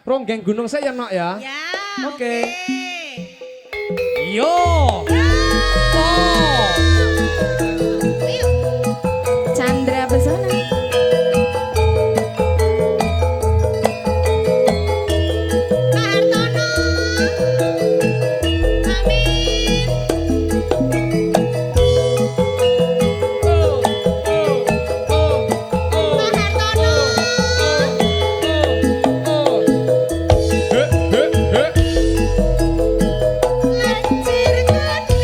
Ronggeng Gunung saya nok ya. Ya. Oke. Oke. Yo. Oh. Chandra Pesona. Pak Hartono. Amin. Pak Hartono. Lancir kuning.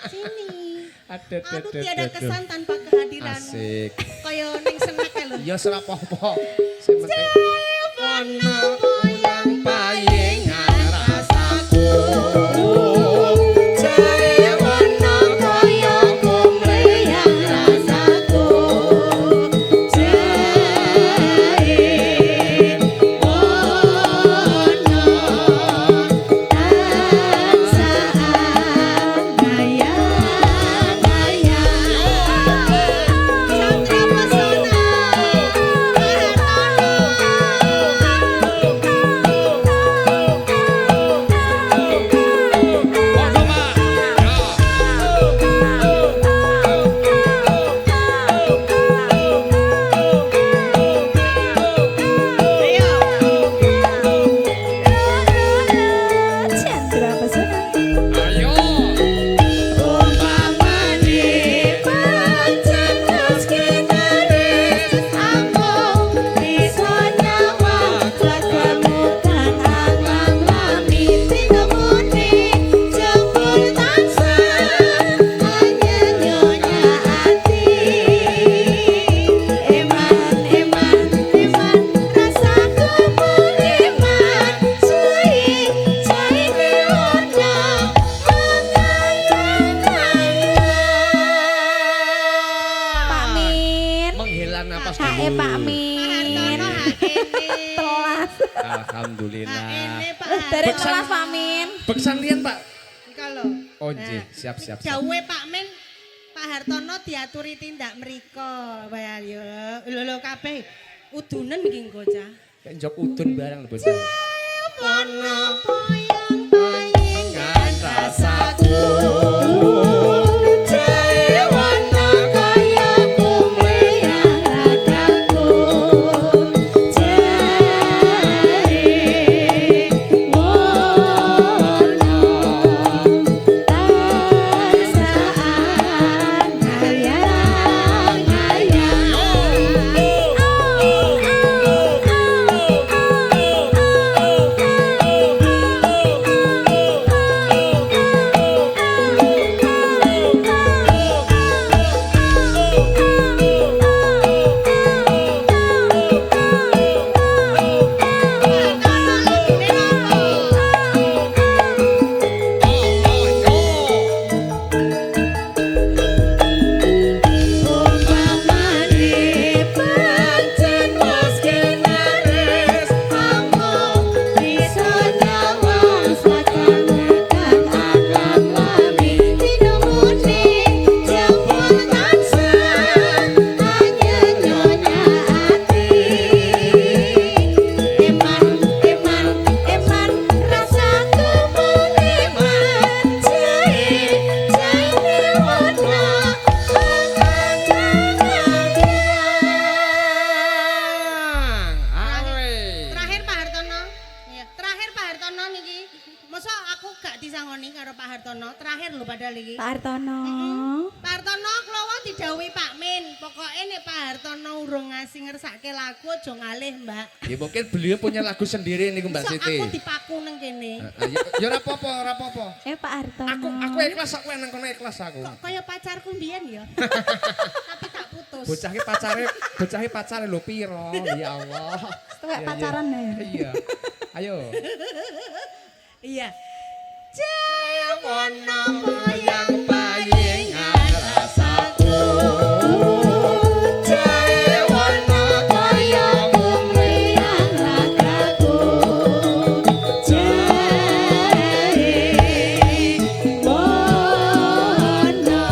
Sini. Aduh, Aku tiada kesan tanpa kehadiranmu. Asik. Kaya ning senek lho. Ya ora apa-apa. Sing penting Ono yang payengan rasaku. Jaya warna kaya kumleyang rasaku. Jaya warna tansah gaya-gaya. Chandra Pesona. Ayo. Chandra Pesona. Ayo. Umpamane pancen skenaris amung bisa nyawang kemutan alam lami tinemune jempol tansah anyel nyonya ati eman rasaku mengiman cai neona Pak Min. Menghela napas Hae dulu. Pak Min. Hartono hakene. Telas. Alhamdulillah. Hakene Pak Dari Hartono. telas Pak Min. Beksan liyan, Pak. Kalau. Oh, nggih, siap. Dawuhe Pak Men, Pak Hartono diaturi tindak mriko. Bayar yo. Lho kabeh udunen iki engko cah. Kayak njok udun barang lho, bocah. Ono payengan rasaku. Jaya warna kaya kumleyang ragaku. Jaya warna tansah Umpamane pancen skenaris amung bisa nyawang kemutan alam lami tinemune jempol tansah anyel nyonya ati eman rasaku mengiman jai neona Terakhir Pak Hartono. Iya, terakhir Pak Hartono niki. Masa aku gak disangoni karo Pak Hartono. Terakhir lho padahal iki. Pak Hartono. Pak Hartono klowo didhawuhi Pak Min. Pokoke nek Pak Hartono urung ngasih ngersake lagu aja ngalih, Mbak. Ya mungkin beliau punya lagu sendiri nih Mbak Sok Siti. aku dipaku nang kene. Ya ora apa-apa. Pak Hartono. Aku ikhlas aku nang kono ikhlas aku. Kok kaya pacarku mbiyen ya. Tapi tak putus. Bocah pacare lho piro? Ya Allah. Kayak Iya, pacaran ya. Iya. Ayo. Iya. Jaya warna yang payengan rasaku. Jaya warna kaya kumleyang ragaku. Jaya warna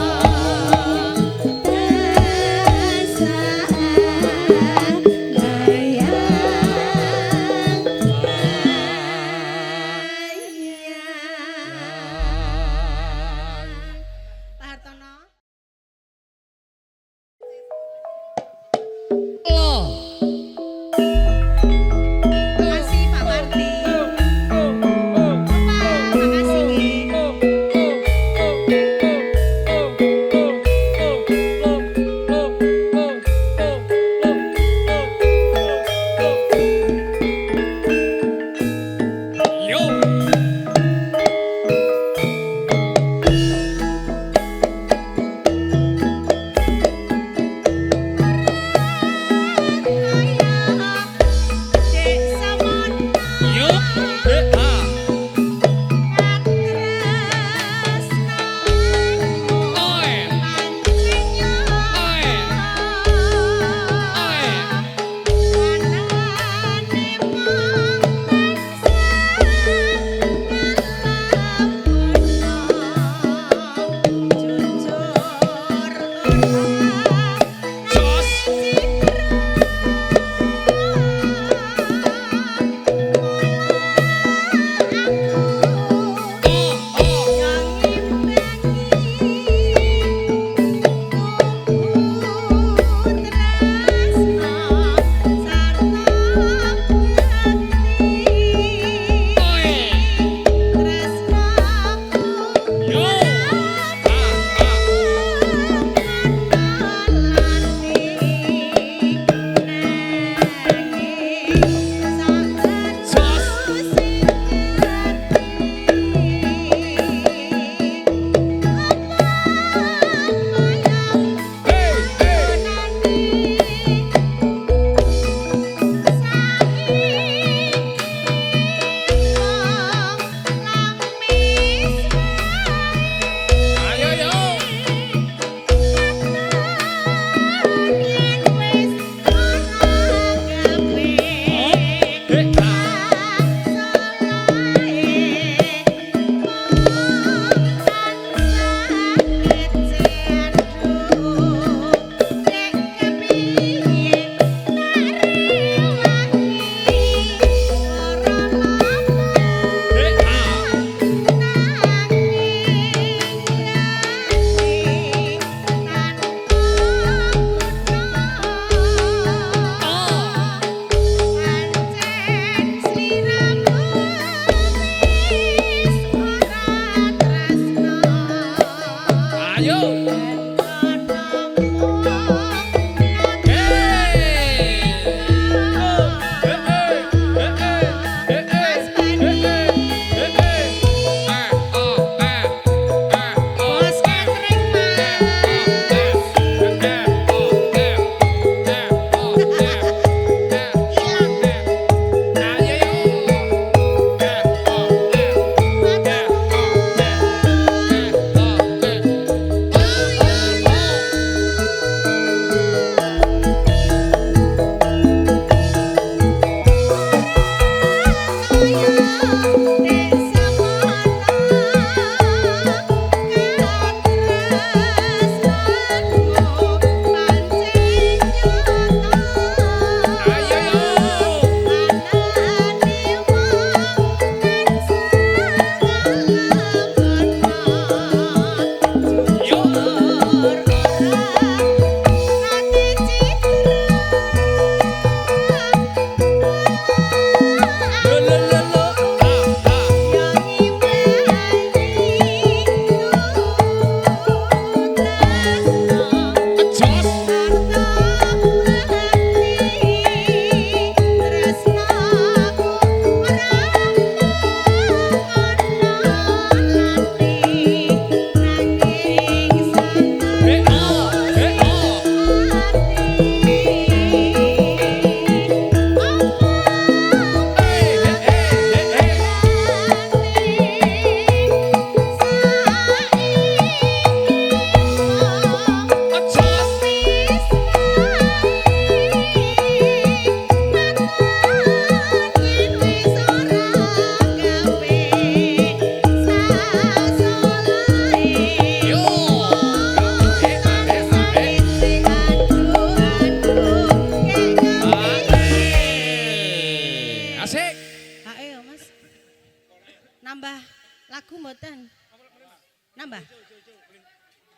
Nambah.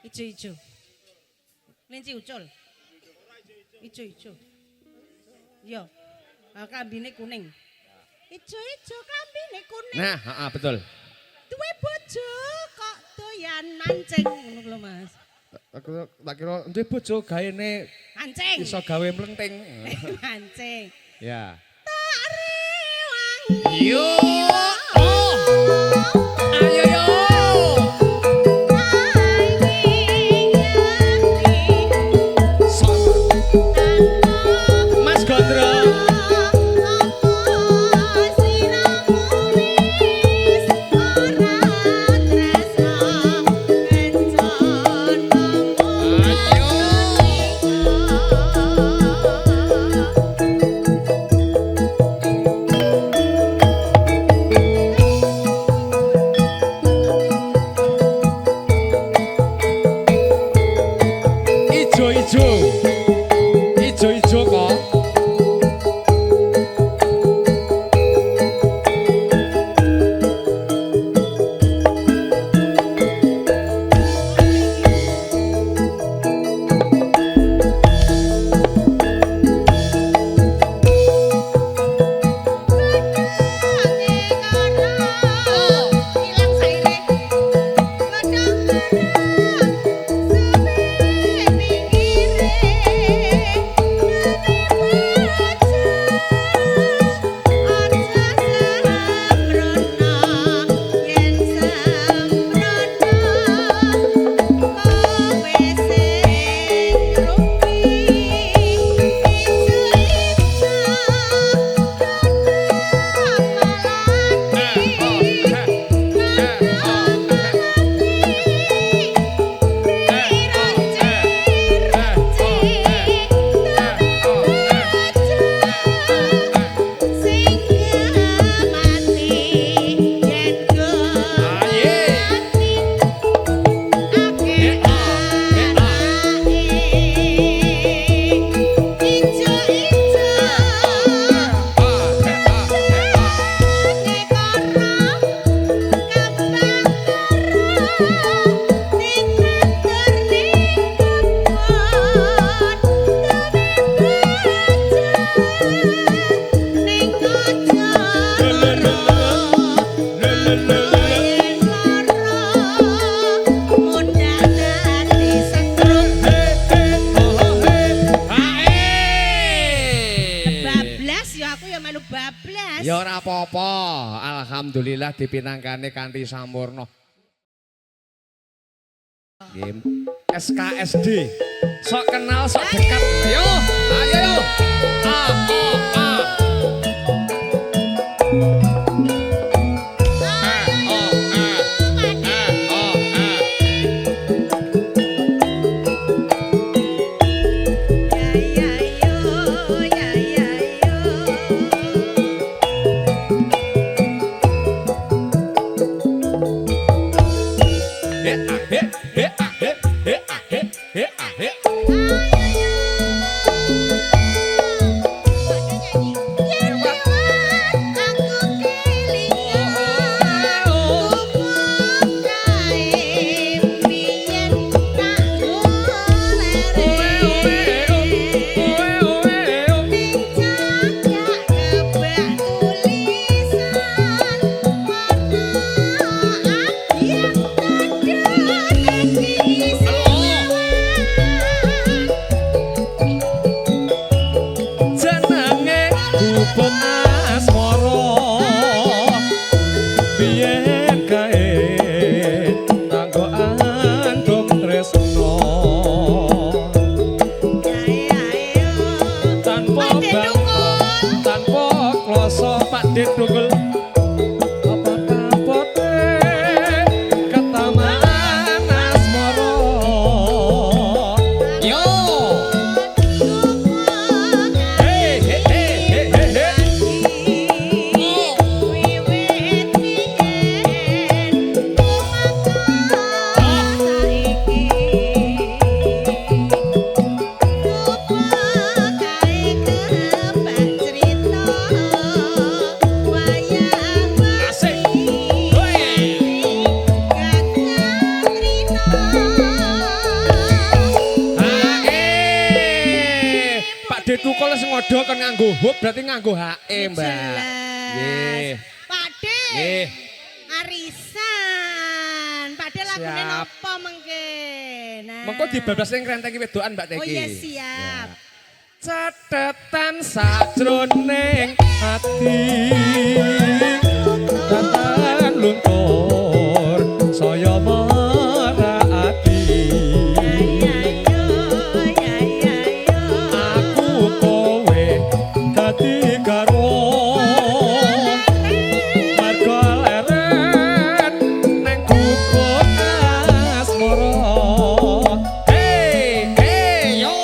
Ijo-ijo. Kelinci ucul. Ijo-ijo. Iya. Klambine kuning. Ijo-ijo klambine kuning. Nah, betul. Duwe bojo kok doyan mancing ngono lho Mas. Aku tak kira duwe bojo gaene Mancing. iso gawe mlenting. Mancing. Ya. Tak rewangi. Yo. Oh. Ayo yo. Mas Gondro. Ijo-ijo. Ijo-ijo kok. Bablas. Ya ora apa-apa. Alhamdulillah dipinangkane kanthi sampurna. Game SKSD. Sok kenal, sok dekat. Yo, ayo yo. Thank you. Pak De tukul sing ngodo kon nganggo hub berarti nganggo HE, Mbak. Nggih. Pak De. Nggih. Arisan. Pak De lagune Siap. napa mengke? Nah. Mengko dibablas ning krentengi wedokan Mbak Teki. Oh iya siap. Catetan sajroning ati Datan luntur saya merati Aku kowe dadi garwa Marga leren neng gubuk asmara Hey, hey, yo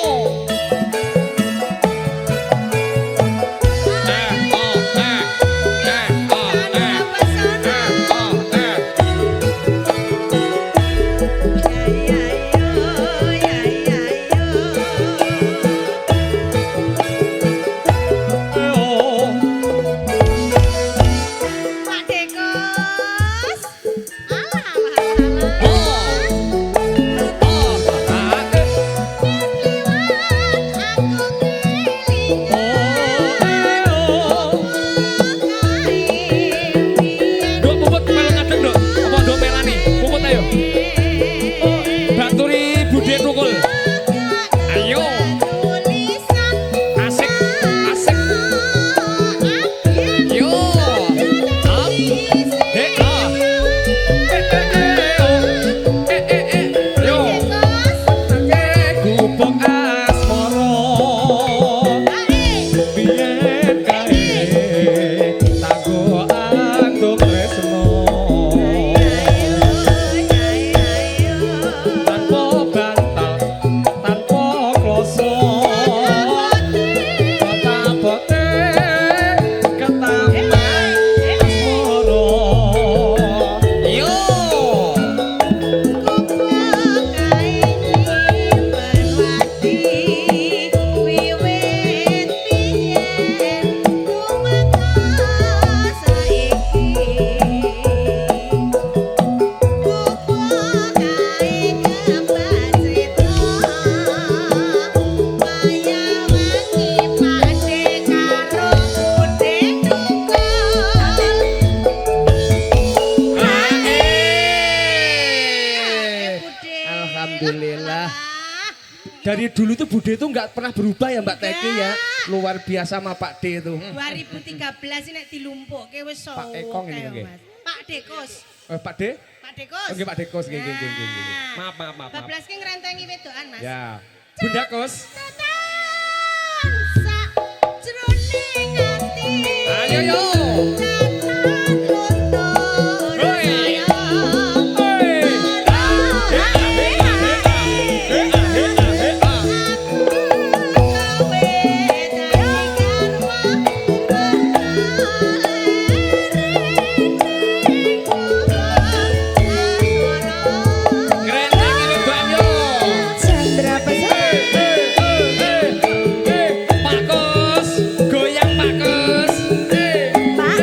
Pak Dekos. Alah, alah, Duk puput melu ngadeg Duk. Apa Duk melani? Puput ayo. Baturi budhe tukul. Ayo. Asik, asik. Yo. Up. He ah. Yo. Gubuk asmara. Biyen kae tanggoan tuk tresno. Tanpa bantal, tanpa kloso. Kata-bote ketampan asmara. Yo. Alhamdulillah. Dari dulu tuh Bude tuh nggak pernah berubah ya Mbak Teki ya. Luar biasa sama Pak D itu. 2013 ini dilumpukke wis sok. Pak Ekong ini, nggih. Pak Dekos. Pak D? Pak Dekos. Oke Pak Dekos, nggih nggih nggih nggih. Maaf maaf maaf. maaf. Bablas ki ngrentengi wedokan, Mas. Ya. Bunda Kos. Jroning ati. Ayo yo. Hoi. Hoi. Ngrenteng ini banyo. Chandra Pesona. Pak Kos, goyang Pak Kos. Pak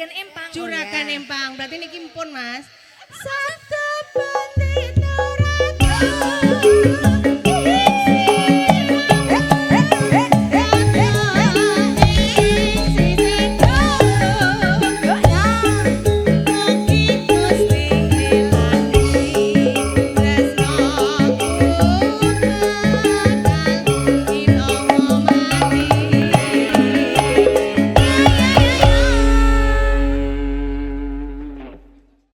Juragan Empang. Juragan Oh, ya. Empang. Berarti niki mpun, Mas. Satu bandit neraka.